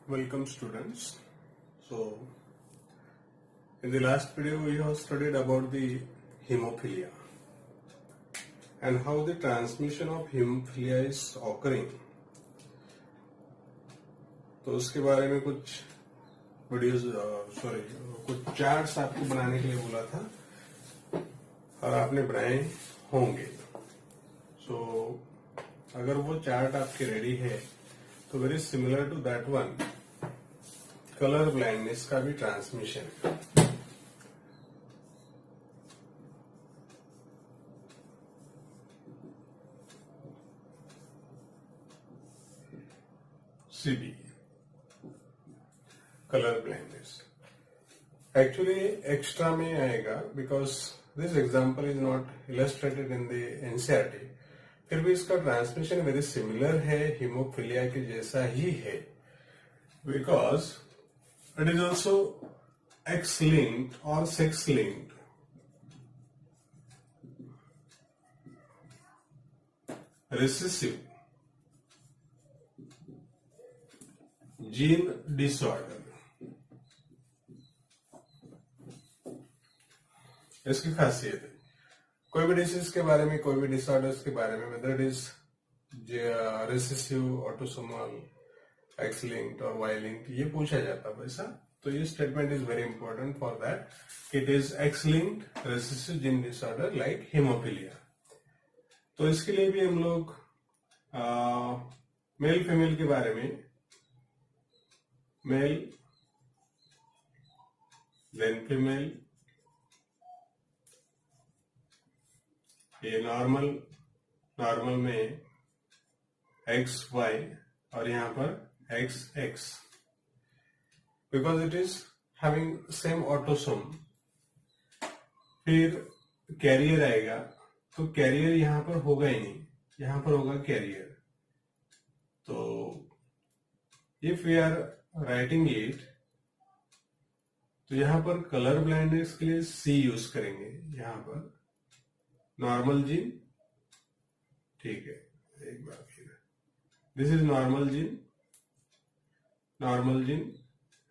Welcome students. So in the last video we have studied about the hemophilia and how the transmission of hemophilia is occurring. तो उसके बारे में कुछ videos कुछ charts आपको बनाने के लिए बोला था और आपने बनाए होंगे. सो अगर वो चार्ट आपके रेडी है तो very similar to that one colour blindness का भी transmission. CB colour blindness actually extra में आएगा because this example is not illustrated in the NCERT. फिर भी इसका ट्रांसमिशन वेरी सिमिलर है, हीमोफिलिया के जैसा ही है because it is also X-linked or sex-linked. Recessive gene disorder. इसकी खासियत है कोई भी डिसीज के बारे में, कोई भी डिसऑर्डर्स के बारे में, weather it is recessive, autosomal, x linked और वाई लिंक्ड, ये पूछा जाता है वैसा. तो ये statement is very important for that it is x linked recessive gene disorder like haemophilia. तो इसके लिए भी हम लोग मेल फीमेल के बारे में, मेल देन फीमेल, ये नॉर्मल में एक्स वाई और यहां पर XX because it is having same autosome. फिर कैरियर आएगा तो कैरियर यहां पर होगा ही नहीं, यहां पर होगा कैरियर. तो if we are writing it तो यहां पर कलर ब्लाइंडनेस के लिए C यूज करेंगे. यहां पर नॉर्मल जीन, ठीक है, एक बार फिर this is normal gene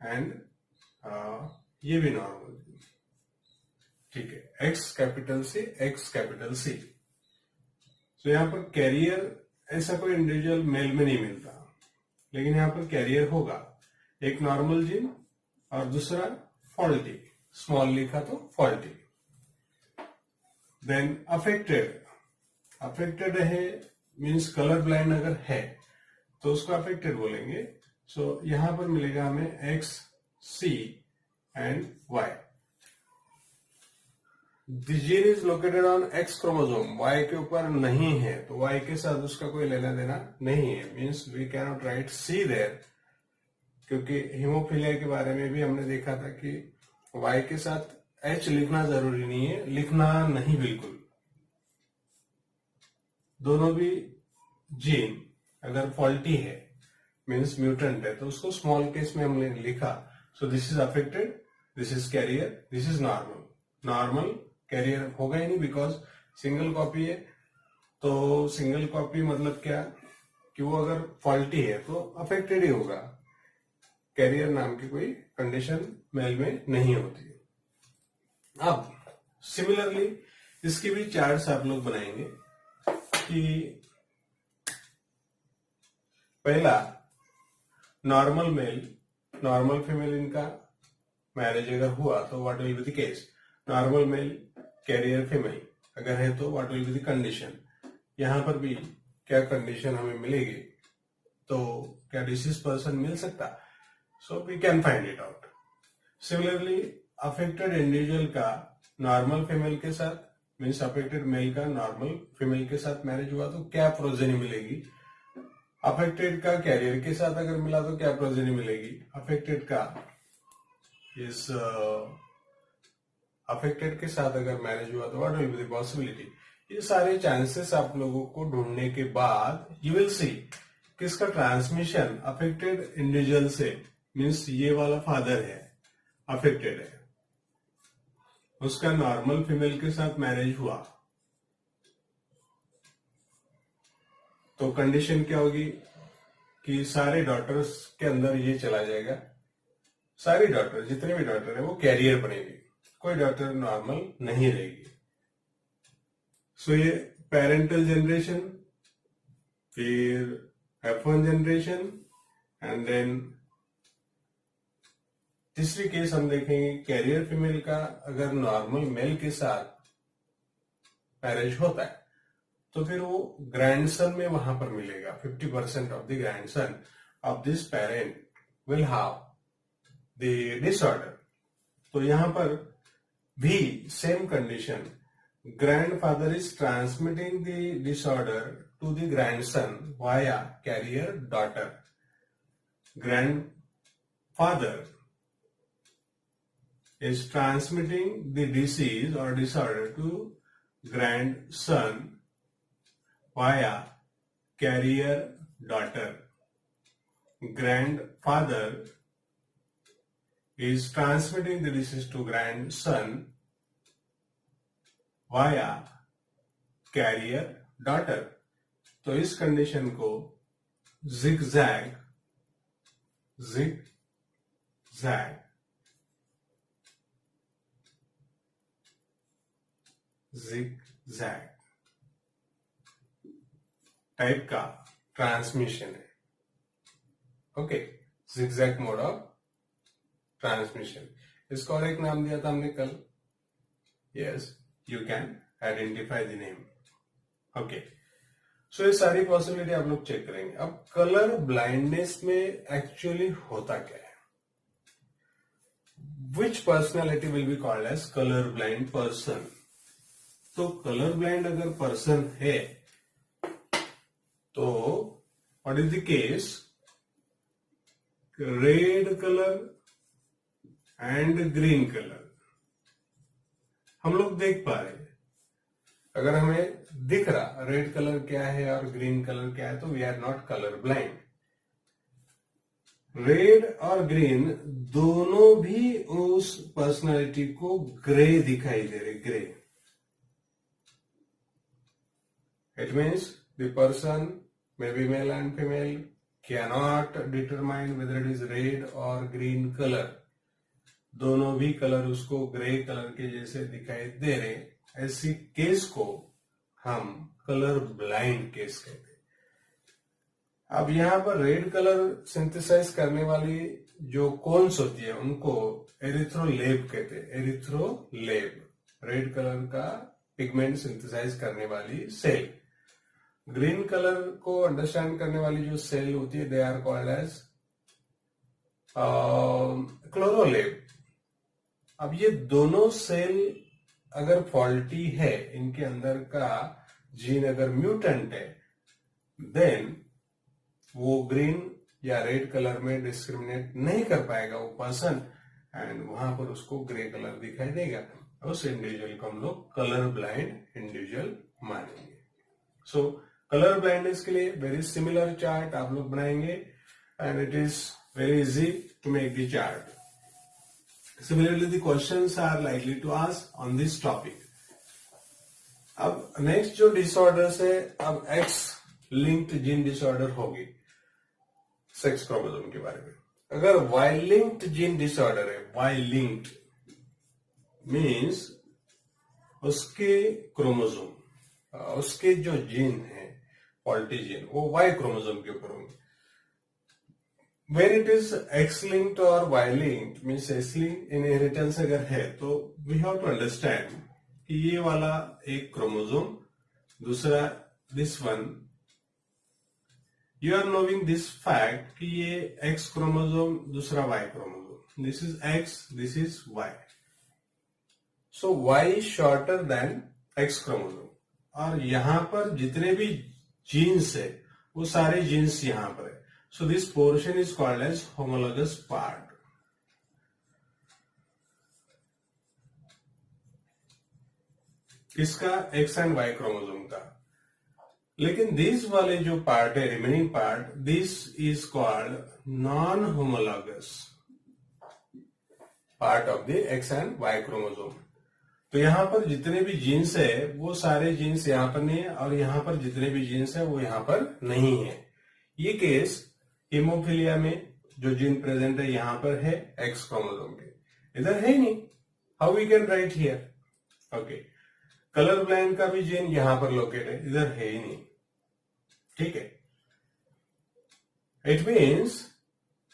and ये भी नॉर्मल जीन, ठीक है, X कैपिटल C. तो यहां पर कैरियर ऐसा कोई इंडिविजुअल मेल में नहीं मिलता, लेकिन यहां पर कैरियर होगा, एक नॉर्मल जीन और दूसरा फॉल्टी, स्मॉल लिखा तो फॉल्टी. देन अफेक्टेड है मीन्स कलर ब्लाइंड अगर है तो उसको अफेक्टेड बोलेंगे. सो यहां पर मिलेगा हमें X, C and Y. The gene is located on X chromosome, Y के ऊपर नहीं है तो Y के साथ उसका कोई लेना देना नहीं है. Means we can not write C there, क्योंकि हीमोफिलिया के बारे में भी हमने देखा था कि Y के साथ H लिखना जरूरी नहीं है, लिखना नहीं बिल्कुल. दोनों भी जीन अगर फॉल्टी है मीन्स म्यूटेंट है तो उसको स्मॉल केस में हमने लिखा. So this is affected, this is carrier, this is normal. Carrier होगा ही नहीं बिकॉज सिंगल कॉपी है. तो सिंगल कॉपी मतलब क्या कि वो अगर फॉल्टी है तो अफेक्टेड ही होगा. कैरियर नाम की कोई कंडीशन मेल में नहीं होती. अब सिमिलरली इसकी भी चार्ट्स आप लोग बनाएंगे कि पहला नॉर्मल मेल, नॉर्मल फीमेल, इनका मैरिज अगर हुआ तो what will be the case. Normal male carrier female अगर है तो what will be the condition. यहां पर भी क्या कंडीशन हमें मिलेगी, तो क्या डिसीज पर्सन मिल सकता. So we can find it out. Similarly affected individual का नॉर्मल फीमेल के साथ मीन्स अफेक्टेड मेल का नॉर्मल फीमेल के साथ मैरिज हुआ तो क्या प्रोजेनी मिलेगी. अफेक्टेड का कैरियर के साथ अगर मिला तो क्या प्रोजेनी मिलेगी. अफेक्टेड का इस अफेक्टेड के साथ अगर मैरिज हुआ तो what will be the possibility. ये सारे चांसेस आप लोगों को ढूंढने के बाद यू विल सी किसका ट्रांसमिशन अफेक्टेड इंडिविजुअल से, मीन्स ये वाला फादर है, अफेक्टेड है, उसका नॉर्मल फीमेल के साथ मैरिज हुआ तो कंडीशन क्या होगी कि सारे डॉटर्स के अंदर ये चला जाएगा, सारी डॉटर, जितने भी डॉटर है वो कैरियर बनेगी, कोई डॉटर नॉर्मल नहीं रहेगी। सो ये पेरेंटल जनरेशन, फिर F1 जनरेशन, एंड देन तीसरी केस हम देखेंगे कैरियर फीमेल का। अगर नॉर्मल मेल के साथ मैरिज होता है तो फिर वो ग्रैंडसन में वहां पर मिलेगा। 50% of the grandson of this parent will have the disorder. तो यहां पर भी same condition, grandfather is transmitting the disorder to the grandson via carrier daughter. Grandfather is transmitting the disease or disorder to grandson via carrier daughter. Grandfather is transmitting the disease to grandson via carrier daughter. तो इस condition को zigzag type का transmission है। Okay, zigzag mode of transmission. इसको और एक नाम दिया था हमने कल। Yes, you can identify the name. Okay, so ये सारी पॉसिबिलिटी आप लोग चेक करेंगे। अब कलर ब्लाइंडनेस में एक्चुअली होता क्या है? Which personality will be called as colour blind person? तो कलर ब्लाइंड अगर पर्सन है तो what is the case? Red colour and green colour हम लोग देख पा रहे हैं। अगर हमें दिख रहा रेड कलर क्या है और ग्रीन कलर क्या है तो we are not colour blind. Red और ग्रीन दोनों भी उस पर्सनालिटी को ग्रे दिखाई दे रहे, grey. It means the person may be male and female, cannot determine whether it is red or green color. दोनों भी कलर उसको ग्रे कलर के जैसे दिखाई दे रहे, ऐसी केस को हम कलर ब्लाइंड केस कहते हैं। अब यहाँ पर रेड कलर सिंथेसाइज करने वाली जो कोन्स होती है उनको एरिथ्रोलेब कहते हैं। एरिथ्रोलेब, रेड कलर का पिगमेंट सिंथेसाइज करने वाली सेल। ग्रीन कलर को अंडरस्टैंड करने वाली जो सेल होती है दे आर कॉल्ड एज क्लोरोलेब। अब ये दोनों सेल अगर फॉल्टी है, इनके अंदर का जीन अगर म्यूटेंट है, देन वो ग्रीन या रेड कलर में डिस्क्रिमिनेट नहीं कर पाएगा वो पर्सन, एंड वहां पर उसको ग्रे कलर दिखाई देगा। उस इंडिविजुअल को हम लोग कलर ब्लाइंड इंडिविजुअल मानेंगे। सो कलर ब्लाइंडनेस के लिए वेरी सिमिलर चार्ट आप लोग बनाएंगे and it is very easy to make the chart. Similarly, the questions are likely to ask on this topic. अब नेक्स्ट जो डिसऑर्डर्स है, अब एक्स लिंक्ड जीन डिसऑर्डर होगी सेक्स क्रोमोसोम के बारे में। अगर वाई लिंक्ड जीन डिसऑर्डर है, वाई लिंक्ड मीन्स उसके क्रोमोसोम, उसके जो जीन है फॉल्टी जीन, वो वाई क्रोमोसोम के ऊपर होंगे। When it is X-linked or Y-linked, means X-linked inheritance अगर है तो we have to understand कि ये वाला एक क्रोमोसोम, दूसरा this one, you are knowing this fact कि ये X क्रोमोसोम, दूसरा Y chromosome, this is X, this is Y. So Y is shorter than X chromosome, और यहाँ पर जितने भी जीन्स है वो सारे जीन्स यहाँ पर है। So this portion is called as homologous part. इसका X एंड Y क्रोमोसोम का। लेकिन दिस वाले जो पार्ट है, remaining part, this is called non homologous part of the X and Y chromosome. तो यहां पर जितने भी जीन्स है वो सारे जीन्स यहां पर नहीं है, और यहां पर जितने भी जीन्स है वो यहां पर नहीं है। ये केस हीमोफीलिया में जो जीन प्रेजेंट है यहां पर है एक्स क्रोमोसोम के, इधर है ही नहीं, how we can write here. Okay, colour blind का भी जीन यहां पर लोकेट है, इधर है ही नहीं, ठीक है। इट मीन्स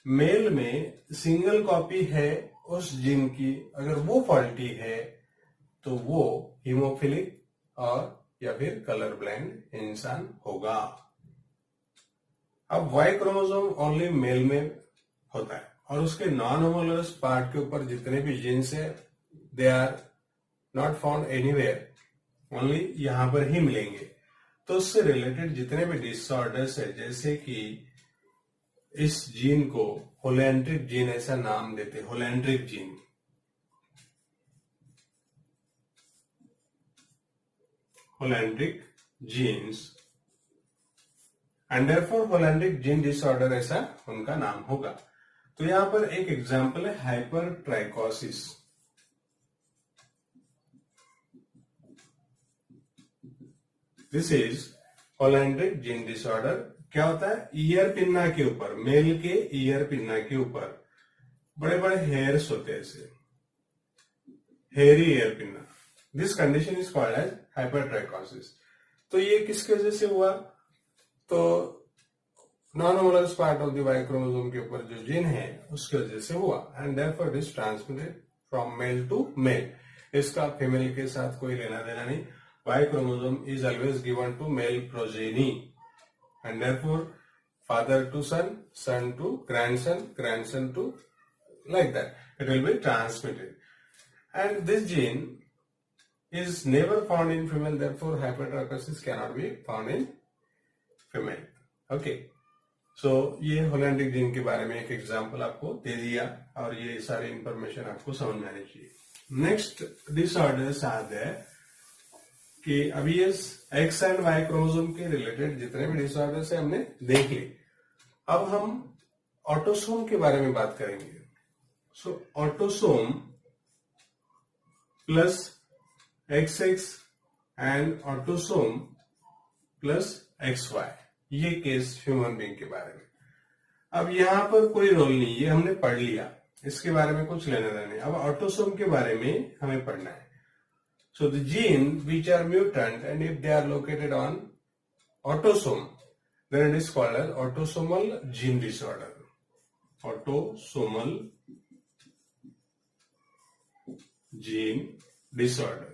मेल में सिंगल कॉपी है उस जीन की, अगर वो फॉल्टी है तो वो हीमोफिलिक और या फिर कलर ब्लाइंड इंसान होगा। अब वाई क्रोमोसोम ओनली मेल में होता है और उसके नॉन होमोलगस पार्ट के ऊपर जितने भी जीन्स है they are not found anywhere, only यहां पर ही मिलेंगे। तो उससे रिलेटेड जितने भी डिसऑर्डर्स है, जैसे कि इस जीन को होलैंड्रिक जीन ऐसा नाम देते, holandric gene, holandric genes, and therefore holandric gene disorder ऐसा उनका नाम होगा। तो यहां पर एक एग्जांपल है hypertrichosis. This is holandric gene disorder. क्या होता है, ईयर पिन्ना के ऊपर, मेल के ईयर पिन्ना के ऊपर बड़े बड़े हेयर्स होते हैं, ऐसे hairy ear pinna. This condition is called as hypertrichosis. तो ये किसकी वजह से हुआ, तो non homologous part of the Y chromosome के ऊपर जो जीन है उसकी वजह से हुआ, and therefore it is transmitted from male to male. इसका फीमेल के साथ कोई लेना देना नहीं। Y chromosome is always given to male progeny, and therefore father to son, son to grandson, grandson to, like that it will be transmitted, and this gene is never found in female, therefore hypertrichosis cannot be found in female. Okay, so ये holandric gene के बारे में एक example आपको दे दिया और ये सारी इंफॉर्मेशन आपको समझ में आनी चाहिए। नेक्स्ट डिसऑर्डर्स आते हैं कि अभी ये एक्स एंड वाई क्रोमोसोम के रिलेटेड जितने भी डिसऑर्डर्स है हमने देख ली। अब हम ऑटोसोम के बारे में बात करेंगे। So autosome plus XX and autosome plus XY, ये केस ह्यूमन बीइंग के बारे में। अब यहां पर कोई रोल नहीं, ये हमने पढ़ लिया, इसके बारे में कुछ लेना देना नहीं। अब ऑटोसोम के बारे में हमें पढ़ना है। So the gene which are mutant and if they are located on autosome, then it is called as autosomal gene disorder. Autosomal gene disorder.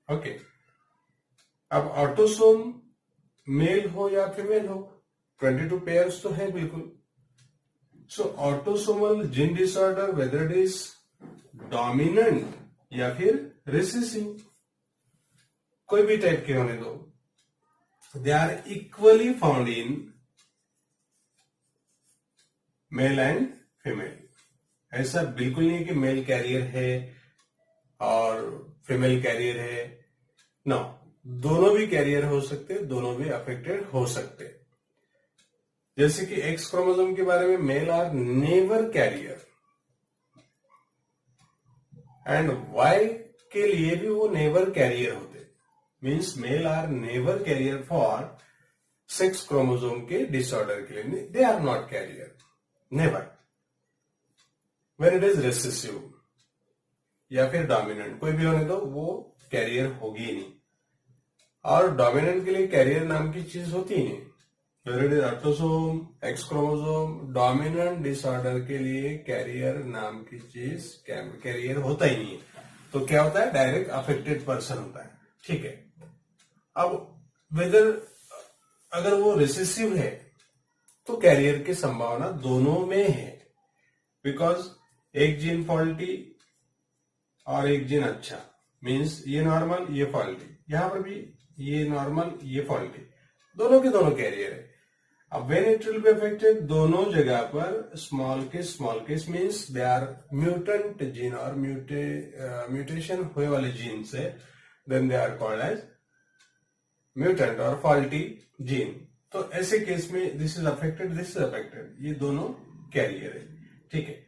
Okay, अब ऑटोसोम मेल हो या फीमेल हो, 22 पेयर्स तो है बिल्कुल। So autosomal gene disorder whether it is dominant या फिर recessive, कोई भी टाइप के होने दो, they are equally found in male and female. ऐसा बिल्कुल नहीं कि मेल कैरियर है और फीमेल कैरियर है, नो, दोनों भी कैरियर हो सकते, दोनों भी अफेक्टेड हो सकते। जैसे कि एक्स क्रोमोसोम के बारे में male are never carrier and Y के लिए भी वो नेवर कैरियर होते, means male are never carrier for sex chromosome के डिसऑर्डर के लिए, they are not carrier never. When it is recessive या फिर डोमिनेंट, कोई भी होने दो, वो कैरियर होगी ही नहीं। और डोमिनेंट के लिए कैरियर नाम की चीज होती ही नहीं। Whether it is autosome, x chromosome, dominant disorder के लिए कैरियर नाम की चीज, कैरियर होता ही नहीं है। तो क्या होता है, डायरेक्ट अफेक्टेड पर्सन होता है, ठीक है। अब वेदर अगर वो रिसेसिव है तो कैरियर की संभावना दोनों में है, बिकॉज एक जीन फॉल्टी और एक जीन अच्छा, मींस ये नॉर्मल ये फॉल्टी, यहां पर भी ये नॉर्मल ये फॉल्टी, दोनों के दोनों कैरियर है। अब when it will be affected, दोनों जगह पर small case means they are mutant gene और म्यूटेशन हुए वाले जीन से, then they are called as mutant और फॉल्टी जीन। तो ऐसे केस में दिस इज अफेक्टेड, ये दोनों कैरियर है, ठीक है।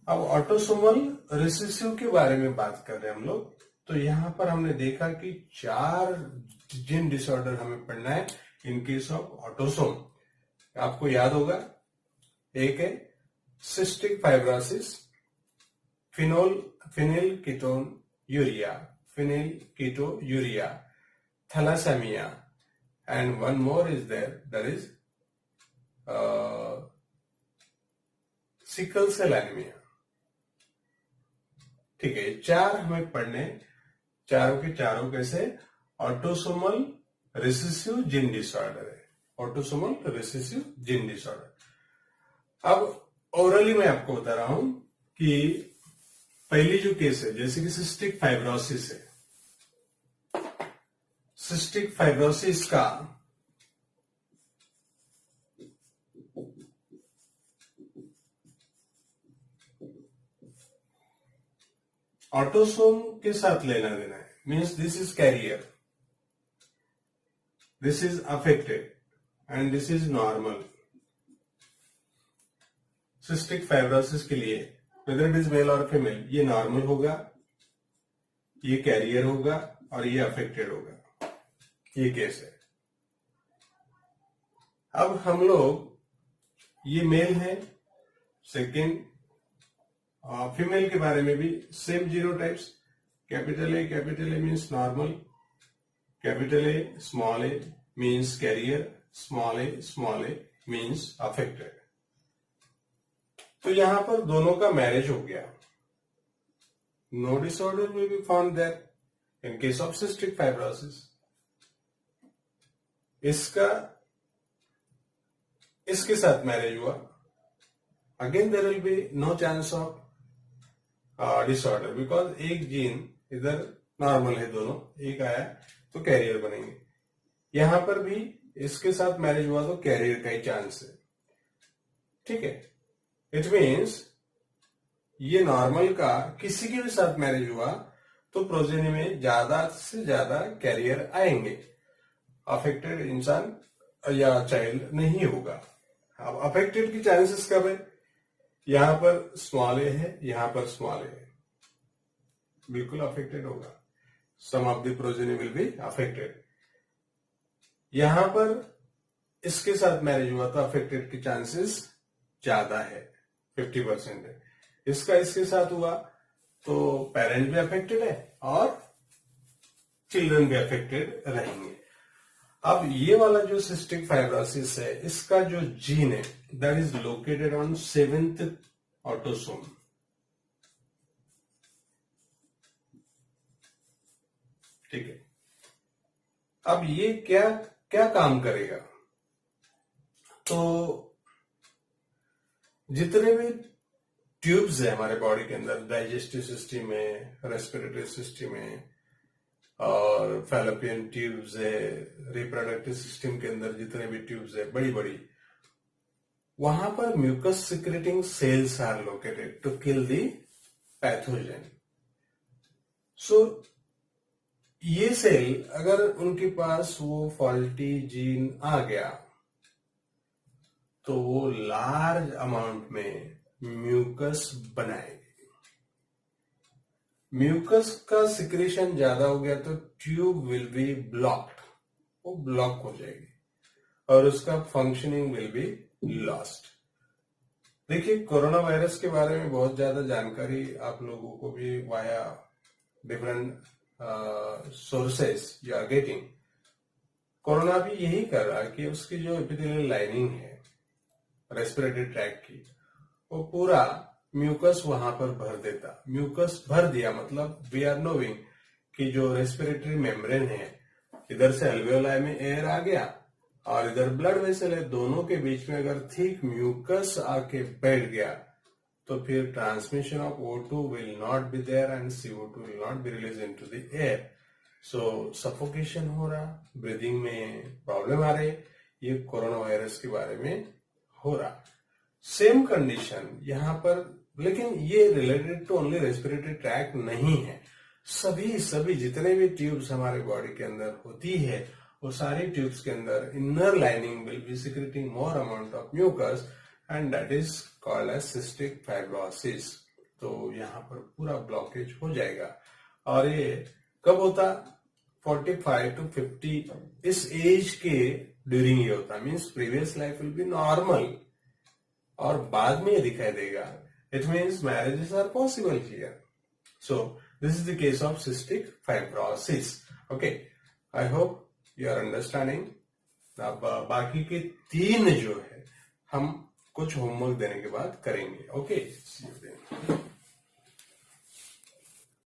अब ऑटोसोमल रिसेसिव के बारे में बात कर रहे हैं हम लोग। तो यहां पर हमने देखा कि 4 जीन डिसऑर्डर हमें पढ़ना है। इन केस ऑफ ऑटोसोम आपको याद होगा, एक है cystic fibrosis, phenylketonuria, phenylketonuria, thalassaemia, and one more is there, that is sickle cell anaemia. ठीक है, चार हमें पढ़ने, चारों के चारों कैसे ऑटोसोमल रिसेसिव जीन डिसऑर्डर है, ऑटोसोमल रिसेसिव जीन डिसऑर्डर। अब ओरली मैं आपको बता रहा हूं कि पहली जो केस है, जैसे कि सिस्टिक फाइब्रोसिस है, सिस्टिक फाइब्रोसिस का ऑटोसोम के साथ लेना देना है, means this is carrier, this is affected and this is normal. Cystic fibrosis के लिए वेदर इट इज मेल और फीमेल, ये नॉर्मल होगा, ये कैरियर होगा और ये अफेक्टेड होगा, ये केस है। अब हम लोग, ये मेल है, सेकेंड फीमेल के बारे में भी same genotypes, capital A means normal, capital A means carrier, small A means affected. तो यहां पर दोनों का मैरिज हो गया, no disorder will be found there in case of cystic fibrosis. इसके साथ मैरिज हुआ, again there will be no chance of disorder, because एक जीन इधर नॉर्मल है, दोनों एक आया तो कैरियर बनेंगे। यहां पर भी इसके साथ मैरिज हुआ तो कैरियर का ही चांस है। ठीक है, इट मीन्स ये नॉर्मल का किसी के भी साथ मैरिज हुआ तो प्रोजेनी में ज्यादा से ज्यादा कैरियर आएंगे, अफेक्टेड इंसान या चाइल्ड नहीं होगा। अब अफेक्टेड की चांसेस कब है, यहां पर स्मॉल ए है, यहां पर स्मॉल ए है, बिल्कुल अफेक्टेड होगा, some of the progeny will be affected. यहां पर इसके साथ मैरिज हुआ तो अफेक्टेड की चांसेस ज्यादा है, 50% है। इसके साथ हुआ तो पेरेंट भी अफेक्टेड है और चिल्ड्रन भी अफेक्टेड रहेंगे। अब ये वाला जो सिस्टिक फाइब्रोसिस है, इसका जो जीन है that is located on 7th autosome. ठीक है, अब ये क्या क्या काम करेगा, तो जितने भी ट्यूब्स है हमारे बॉडी के अंदर, डाइजेस्टिव सिस्टम में, रेस्पिरेटरी सिस्टम में, और फैलोपियन ट्यूब्स है, रिप्रोडक्टिव सिस्टम के अंदर जितने भी ट्यूब्स है बड़ी बड़ी, वहां पर mucus secreting cells are located to kill the pathogen. So ये सेल अगर उनके पास वो फॉल्टी जीन आ गया तो वो लार्ज अमाउंट में म्यूकस बनाएगी। म्यूकस का सिक्रेशन ज्यादा हो गया तो ट्यूब विल बी ब्लॉक्ड, वो ब्लॉक हो जाएगी और उसका फंक्शनिंग विल बी लॉस्ट। देखिए, कोरोना वायरस के बारे में बहुत ज्यादा जानकारी आप लोगों को भी via different sources you are getting. Corona भी यही कर रहा है कि उसकी जो एपिथेलियल लाइनिंग है रेस्पिरेटरी ट्रैक्ट की, वो पूरा म्यूकस वहां पर भर देता। म्यूकस भर दिया मतलब वी आर नोइंग कि जो रेस्पिरेटरी मेम्ब्रेन है, इधर से अल्वेओलाई में एयर आ गया और इधर ब्लड वेसल है, दोनों के बीच में अगर थिक म्यूकस आके बैठ गया तो फिर transmission of O2 will not be there and CO2 will not be release into the air. So suffocation हो रहा, ब्रीदिंग में प्रॉब्लम आ रही, ये कोरोना वायरस के बारे में हो रहा। सेम कंडीशन यहां पर, लेकिन ये related to only respiratory track नहीं है। सभी जितने भी ट्यूब्स हमारे बॉडी के अंदर होती है, वो सारी ट्यूब्स के अंदर inner lining will be secreting more amount of mucus and that is called as cystic fibrosis. तो यहाँ पर पूरा ब्लॉकेज हो जाएगा। और ये कब होता, 45 to 50 इस एज के ड्यूरिंग ये होता है, means previous life will be normal और बाद में ये दिखाई देगा. It means marriages are possible here. So this is the case of cystic fibrosis. Okay, I hope you are understanding. अब बाकी के 3 जो है हम कुछ होमवर्क देने के बाद करेंगे. ओके,